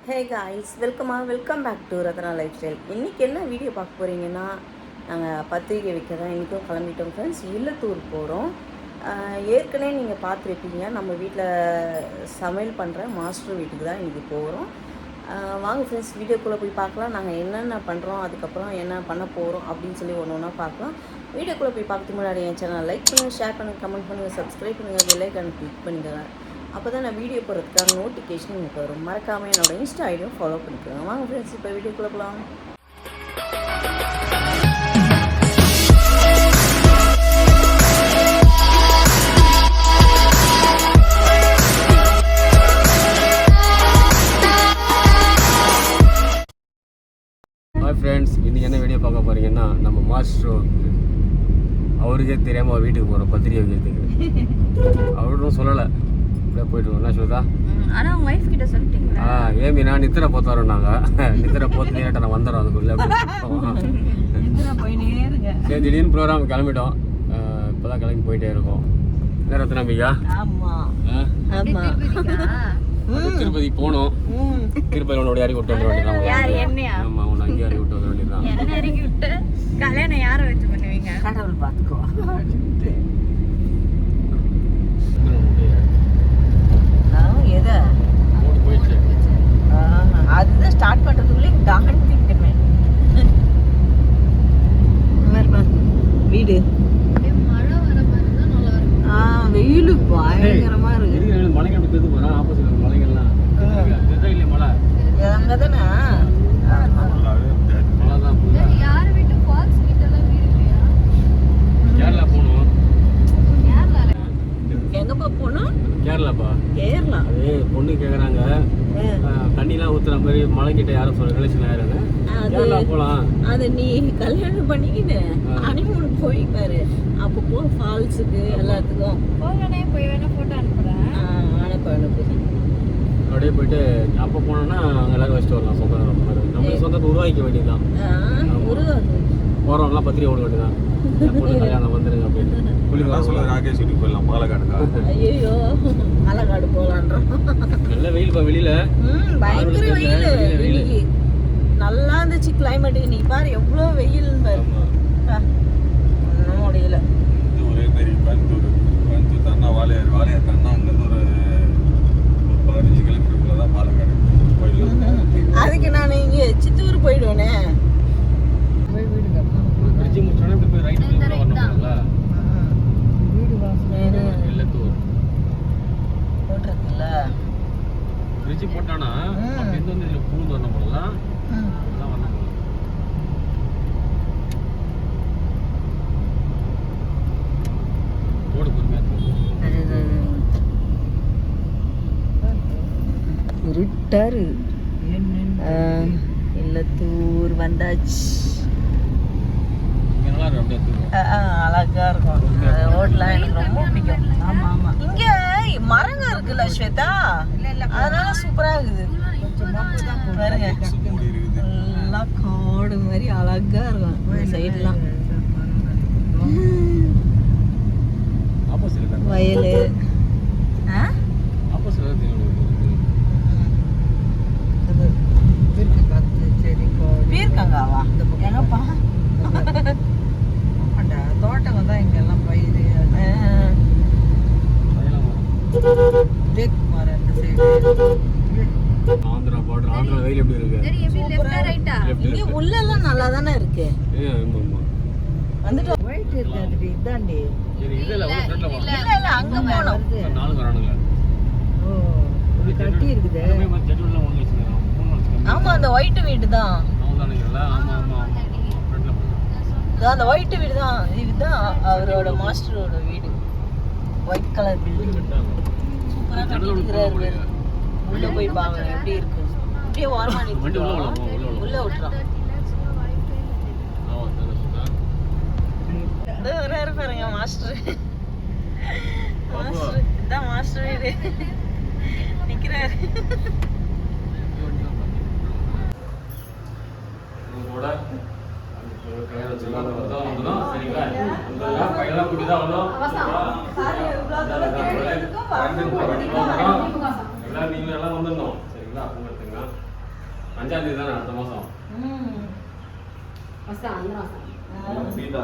Hey guys, welcome back to Ratna lifestyle. இன்றைக்கி என்ன video பார்க்க போகிறீங்கன்னா, நாங்கள் பத்திரிக்கை வைக்க தான் இன்றைக்கும் கிளம்பிட்டோம் ஃப்ரெண்ட்ஸ். இல்லத்தூர் போகிறோம். ஏற்கனவே நீங்கள் பார்த்துருப்பீங்க, நம்ம வீட்டில் சமையல் பண்ணுற மாஸ்டர் வீட்டுக்கு தான் இன்றைக்கி போகிறோம். வாங்க ஃப்ரெண்ட்ஸ், வீடியோக்குள்ளே போய் பார்க்கலாம். நாங்கள் என்னென்ன பண்ணுறோம், அதுக்கப்புறம் என்ன பண்ண போகிறோம் அப்படின்னு சொல்லி ஒன்று ஒன்றா பார்க்கலாம். வீடியோக்குள்ளே போய் பார்க்கறதுக்கு முன்னாடி என் சேனல் லைக் பண்ணுங்கள், ஷேர் பண்ணுங்கள், கமெண்ட் பண்ணுங்கள், சப்ஸ்கிரைப் பண்ணுங்கள், பெல் ஐக்கான் கிளிக் பண்ணிடுங்க. அப்போ தான் நான் வீடியோ போடுறதுக்கான நோட்டிஃபிகேஷன் எனக்கு வரும். மறக்காமல் என்னோடய இன்ஸ்டா ஐடியும் ஃபாலோ பண்ணிக்கோங்க. வாங்க ஃப்ரெண்ட்ஸ், இப்போ வீடியோக்குள்ளே போகலாம். ஹாய் ஃப்ரெண்ட்ஸ், இன்றைக்கி என்ன வீடியோ பார்க்க போகிறீங்கன்னா, நம்ம மாஸ்டர் அவருக்கே தெரியாமல் அவர் வீட்டுக்கு போகிறோம் பத்திரிகை வைக்கிறதுக்கு. அவரும் சொல்லலை, அப்படியே போய்ட்டு என்ன சொல்லுதா? ஆனால் உங்கள் ஒய்ஃப் கிட்ட சொல்லிட்டீங்களா? ஏமி நான் நித்திரை போத்தாரோம். நாங்கள் நித்திரை போத்து நேரட்டை நான் வந்துடுறோம் அதுக்குள்ளே. சரி, திடீர்னு ப்ரோக்ராம் கிளம்பிட்டோம். இப்போ தான் கிளம்பி போயிட்டே இருக்கோம். நேரத்தை நம்பிக்கா? திருப்பதி போகணும். திருப்பதி உன்னோட இறக்கி விட்டு வந்து வேண்டியதான். ஆமாம், உன்னை அங்கேயே இறக்கி விட்டு வந்து வேண்டியதான். என்ன இறக்கி விட்டு கல்யாணம் யாரை வச்சு பண்ணுவீங்க? கடவுள் பார்த்துக்கோ. அதுதான் ஸ்டார்ட் பண்றதுக்குள்ளே தாண்டிட்டுமே வீடு. மழை வர மாதிரி தான் நல்லா இருக்கும். வெயிலு பயங்கரமா இருக்கு. மலைகள் அப்படி தெரிஞ்சு போகிறேன். ஆப்போசிட் மலைகள்லாம் இல்லை மலை அங்கதானே மலை தான். யார் வீட்டு ஃபால்ஸ் கிட்ட எல்லாம் வீடு இல்லையா? கேரளா போகணும். கேரளால எங்கப்பா போனோம்? கேரளாப்பா. கேரளா. அது பொண்ணு கேட்குறாங்க, தண்ணிலாம் ஊற்றுற மாதிரி மலைக்கிட்ட யாரும் சொல்ல ரிலேஷன் யாருன்னு. கேரளா போகலாம். அது நீ கல்யாணம் பண்ணிக்கின்னு ஹனிமூன் போய்ப்பாரு. அப்போ போ ஃபால்ஸுக்கு எல்லாத்துக்கும். போகணே போய் வேணா போட்டோ அனுப்புறேன். அனுப்பு. அப்படியே போயிட்டு அப்போ போனோம்னா அங்கே எல்லாரும் வச்சுட்டு வரலாம். சொந்தம் நம்ம சொந்தத்தை உருவாக்கிக்க வேண்டியதுதான். போகிறவங்களாம் பத்திரிகை ஓட வேண்டியதான். பொண்ணு கல்யாணம் வந்துருங்க அப்படின்னு குளிக்கலாம் சொல்ல. ராகேஷ் வீட்டுக்கு போயிடலாம். பாலக்காடு. ஐயோ, பாலக்காடு போகலான்றோம். நல்ல வெயில்ப்பா வெளியில. பயங்கர வெயில். நல்லா இருந்துச்சு கிளைமேட்டு. நீ பாரு எவ்வளோ வெயில்னு பாரு. ஒன்றும் முடியல. ஒரே பெரிய கோயம்புத்தூர் தன்னா வாழையார் தன்னா அங்கேருந்து ஒரு 15 கிலோமீட்டருக்குள்ள தான் பாலக்காடு போயிடலாம். அதுக்கு நான் இங்கே சித்தூர் போயிடுவேனே. பிரிட்ஜ் முடிச்சோடனே இப்படி போய் ரைட் வரணும்ல. வீடு வாசனை இல்லத்தூர் போட்டிருக்குல்ல. பிரிட்ஜ் போட்டானா அப்போ எந்த வந்து இதில் பூந்து வரணும் போலாம். அதான் வரணும். ரோடு பொறுமையாக இருட்டாரு. இல்லத்தூர் வந்தாச்சு. இங்கே நல்லா இருக்கும். அப்படியே எடுத்துக்கோ. அழகா இருக்கும். ரோட்லாம் எனக்கு ரொம்ப பிடிக்கும். இங்க மரங்க இருக்குல்ல ஸ்வேதா, அதனால சூப்பரா இருக்குது. பாருங்க, எல்லாம் காடு மாதிரி அழகா இருக்கும் இந்த சைட்லாம். ஆப்போசிட் வயல். ஆப்போசிட் பீர்க்கங்காவா? எங்கப்பா? தோட்டம் தான் இங்க எல்லாம் பயிர். ஆந்திரா பார்டர். ஆந்திரா வெயில் எப்படி இருக்கு? சரி, எப்படி லெஃப்ட் ரைட்டா? இங்க உள்ளெல்லாம் நல்லா தானே இருக்கு. ஆமாம். வந்துட்டு ஒயிட் இருக்காது. இதாண்டி. சரி, இல்லை ஒரு ஃப்ரெண்ட்ல வா. இல்ல அங்க போனோம். நாலு வரானுங்க. கட்டி இருக்குது. ஜெட்டுலாம் ஒன்று வச்சுருக்காங்க. 3 வருஷம். ஆமா, அந்த ஒயிட் வீடு தான். அவதானுங்களா? ஆமாம். ஃப்ரெண்ட்ல போகலாம். அந்த ஒயிட் வீடு தான். இதுதான் அவரோட மாஸ்டரோட வீடு. White colour building. சூப்பரா கட்டிருக்கிறாரு. உள்ள போய் பாருங்க எப்படி இருக்கு. அப்படியே ஓரமா நிறுத்திடுவோம். உள்ள விட்டுறோம். வராரு பாருங்க மாஸ்டர். இதான் மாஸ்டர் வீடு. நிக்கிறாரு. எல்லாம் நீங்களும் எல்லாம் வந்துடணும். சரிங்களா? 5ஆம் தேதி தானே அடுத்த மாதம். సీదా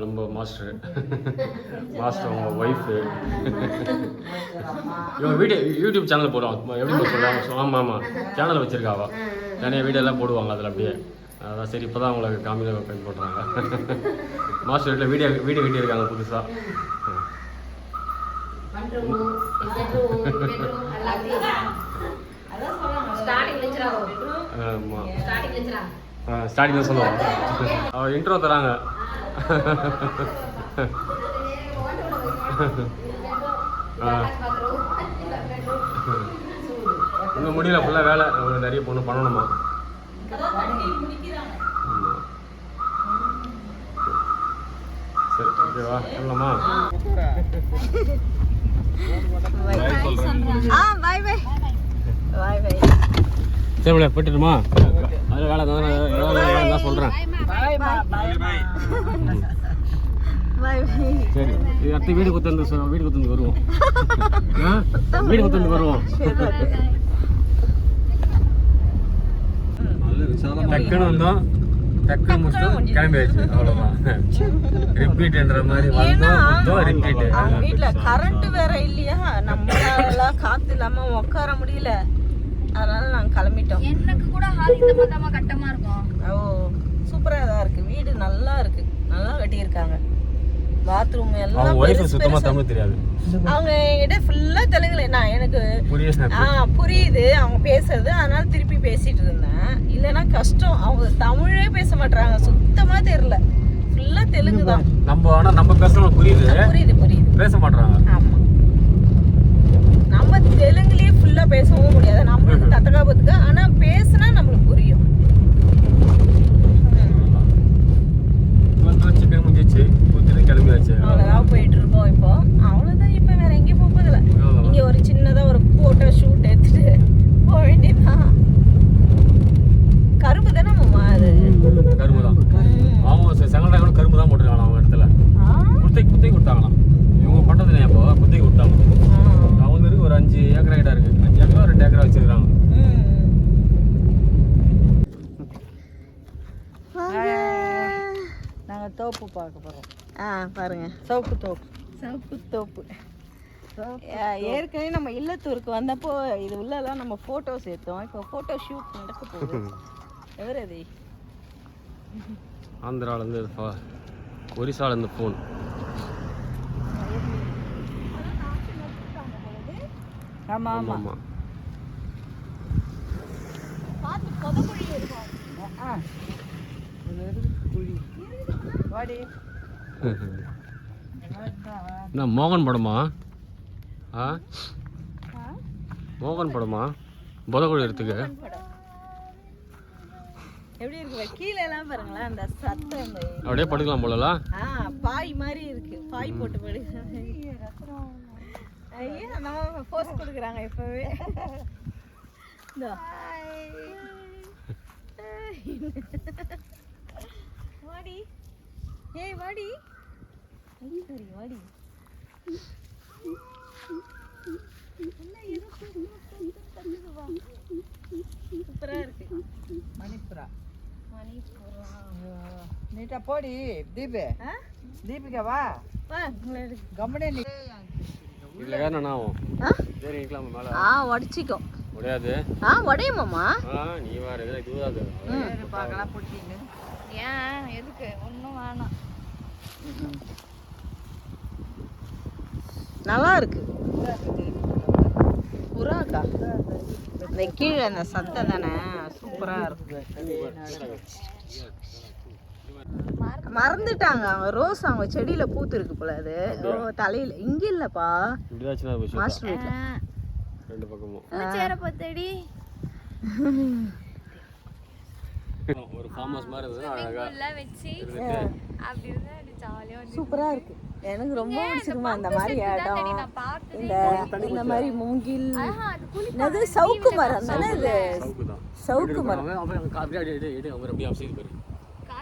நம்ம மாஸ்டர் உங்க ஒய்ஃபு இவங்க வீடியோ யூடியூப் சேனல் போடுவாங்க. எப்படி போடுவாங்க? ஆமாம் சேனல் வச்சுருக்காவா, நிறைய வீடியோலாம் போடுவாங்க அதில். அப்படியே அதான் சரி, இப்போ தான் உங்களுக்கு காமியில் பண்ணி போடுறாங்க. மாஸ்டர் வீட்டில் வீடியோ கட்டியிருக்காங்க புதுசாக. ஆமாம், ஸ்டார்டிங் தான் சொல்லுவாங்க. அவள் இன்ட்ரோ தராங்க. இன்னும் முடியல, ஃபுல்லாக வேலை. அவங்களுக்கு நிறைய பொண்ணு பண்ணணுமா. சரி, ஓகேவா சொல்லலாமா? பாய் பாய் பாய் பாய். சரி மேடம், போட்டுட்டுமா? அது வேலை தான் சொல்கிறேன். பாய் பாய் பாய். சரி, இது அடுத்து வீடு குத்துந்து வருவோம். வீடு குத்துந்து வருவோம். டக்குன்னு வந்தோம், டக்குன்னு முடிச்சுட்டு கிளம்பியாச்சு. அவ்வளோதான். ரிப்பீட்ன்ற மாதிரி வந்தோம், ரிப்பீட். வீட்டில் கரண்ட் வேற இல்லையா, நம்மளால காற்று இல்லாமல் உட்கார முடியல. அதனால நாங்கள் கிளம்பிட்டோம். எனக்கு கூட ஹால் இந்த மாதிரி கட்டமா இருக்கும். ஓ, சூப்பராக தான் இருக்கு. வீடு நல்லா இருக்கு, நல்லா கட்டியிருக்காங்க. பாத்ரூம் எல்லாம் அவங்க ஒய்ஃபு சுத்தமாக தமிழ் தெரியாது. அவங்க என்கிட்ட ஃபுல்லா தெலுங்குல நான் எனக்கு புரியுது அவங்க பேசுறது, அதனால திருப்பி பேசிட்டு இருந்தேன். இல்லைன்னா கஷ்டம், அவங்க தமிழே பேச மாட்டாங்க, சுத்தமா தெரியல. ஃபுல்லா தெலுங்கு தான். நம்ம பேசுறது புரியுது, பேச மாட்டாங்க. ஆமா, நம்ம தெலுங்குலயே ஃபுல்லா பேசவும் முடியாது, நம்மளுக்கு தத்தகா பத்துக்க. ஆனா பேசினா நம்மளுக்கு புரியும். சிக்கன் முடிஞ்சிச்சு, குத்துட்டு கிளம்பியாச்சு. அவ்வளோதான் போயிட்டு இருக்கோம் இப்போ. அவ்வளோதான், இப்போ வேற எங்கேயும் போகுதில்ல. இங்கே ஒரு சின்னதாக ஒரு ஃபோட்டோ ஷூட் எடுத்துட்டு போக வேண்டியதான். கரும்பு தானே மாமா அது? கரும்பு தான். அவங்க செங்கல்டாக கரும்பு தான் போட்டுருக்காங்க. அவங்க இடத்துல குத்தகை கொடுத்தாங்களாம். இவங்க பண்ணுறது இப்போ குத்தகை கொடுத்தாங்க. அவங்களுக்கு ஒரு 5 ஏக்கர் கிட்ட இருக்கு. 5 ஏக்கரா 2 ஏக்கரா வச்சிருக்காங்க. நாங்கள் தோப்பு பார்க்க போகிறோம். பாருங்க, சவுக்கு தோப்பு. ஏற்கனவே நம்ம இல்லத்தூருக்கு வந்தப்போ இது உள்ளலாம் நம்ம ஃபோட்டோஸ் எடுத்தோம். இப்போ ஃபோட்டோ ஷூட் நடக்க போகுது. எவர் அது? ஆந்திராவிலேருந்து, ஒரிசாலேருந்து ஃபோன். ஆமாம் ஆமாம். பார்த்து புதக்குழி இருக்கும். என்ன மோகன் படமா? மோகன் படமா? புதக்குழி எடுத்துக்க எப்படி இருக்கு கீழே எல்லாம் பாருங்களேன், அந்த சத்தம் அப்படியே படுக்கலாம் போலலாம். பாய் மாதிரி இருக்கு, பாய் போட்டு படுக்கலாம். ஐயா, நம்ம போஸ்ட் கொடுக்குறாங்க இப்பவே. வாடி, ஏய் வாடி, சரி வாடி. சூப்பரா இருக்கு. மணிப்புரா நீட்டா போடி. தீபிகா வா கம்பெனி. இதுல என்ன ஆகும்? சரி நிக்கலாம் மேல. உடைச்சிக்கும். உடையாது. உடையுமாமா? நீ வேற இதெல்லாம் இதுவாது. பார்க்கலாம் புடிச்சிங்க. ஏன் எதுக்கு? ஒன்றும் வேணாம். நல்லா இருக்கு. புறாக்கா இந்த கீழே அந்த சத்தம் தானே சூப்பரா இருக்கு. மறந்துட்டாங்க அவங்க ரோஸ், அவங்க செடியில பூத்து இருக்கு போல. அது தலையில இங்க இல்லப்பா, மாஸ்டர் வீட்ல. ரெண்டு பக்கமும் சேர பத்தடி ஒரு ஃபார்ம் ஹவுஸ் மாதிரி இருந்தது. அழகா எல்லாம் வெச்சி அப்படி இருந்தா அது ஜாலியா வந்து சூப்பரா இருக்கு. எனக்கு ரொம்ப பிடிச்சிருமா இந்த மாதிரி இடம். இந்த மாதிரி மூங்கில், அது சவுக்கு மரம் தானே? இது சவுக்கு மரம். அப்படியே அப்படியே அப்படியே அப்படியே செய்து பாரு.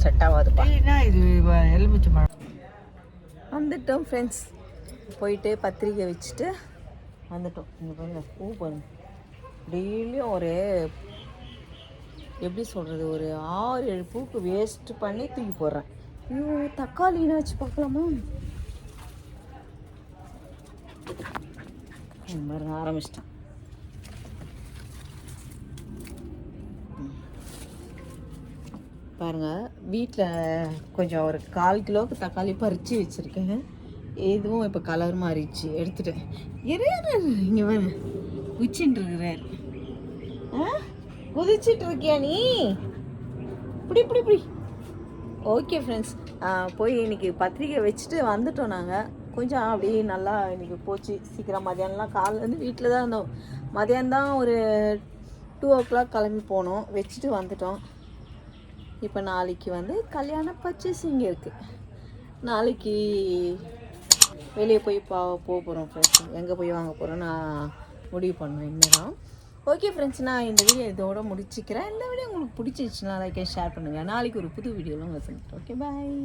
செட் ஆகாதுப்பா. ஏன்னா இது எலுமிச்சை பழம். வந்துட்டோம் ஃப்ரெண்ட்ஸ், போயிட்டு பத்திரிக்கை வச்சுட்டு வந்துட்டோம். இங்கே பாருங்க பூ பாருங்க, டெய்லியும் ஒரு எப்படி சொல்கிறது, ஒரு 6-7 பூக்கு வேஸ்ட் பண்ணி தூக்கி போடுறேன். ஐயோ தக்காளின்னு வச்சு பார்க்கலாமா? பாருங்க ஆரம்பிச்சிட்டேன். பாருங்கள், வீட்டில் கொஞ்சம் ஒரு 1/4 கிலோவுக்கு தக்காளி பறித்து வச்சுருக்கேன். இதுவும் இப்போ கலர் மாறிடுச்சு, எடுத்துட்டேன். இங்கே பாருங்க குச்சின்னு இருக்கிறார். குதிச்சிட்டு இருக்கியா நீ? இப்படி ஓகே ஃப்ரெண்ட்ஸ், போய் இன்றைக்கி பத்திரிக்கை வச்சுட்டு வந்துட்டோம். நாங்கள் கொஞ்சம் அப்படியே நல்லா இன்றைக்கி போச்சு. சீக்கிரம் மதியானம்லாம் காலையிலேருந்து வீட்டில் தான் இருந்தோம். மதியானம் தான் ஒரு 2 o'clock கிளம்பி போனோம், வச்சுட்டு வந்துட்டோம். இப்போ நாளைக்கு வந்து கல்யாண பர்ச்சேசிங் இருக்குது. நாளைக்கு வெளியே போய் போகிறோம் ஃப்ரெண்ட்ஸ். எங்கே போய் வாங்க போகிறோம் நான் முடிவு பண்ணோம் இன்னும். ஓகே ஃப்ரெண்ட்ஸ், நான் இந்த வீடியோ இதோட முடிச்சுக்கிறேன். இந்த வீடியோ உங்களுக்கு பிடிச்சிருச்சுன்னா லைக் ஷேர் பண்ணுங்கள். நாளைக்கு ஒரு புது வீடியோவில் உங்களை சந்திக்கிறேன். Okay bye.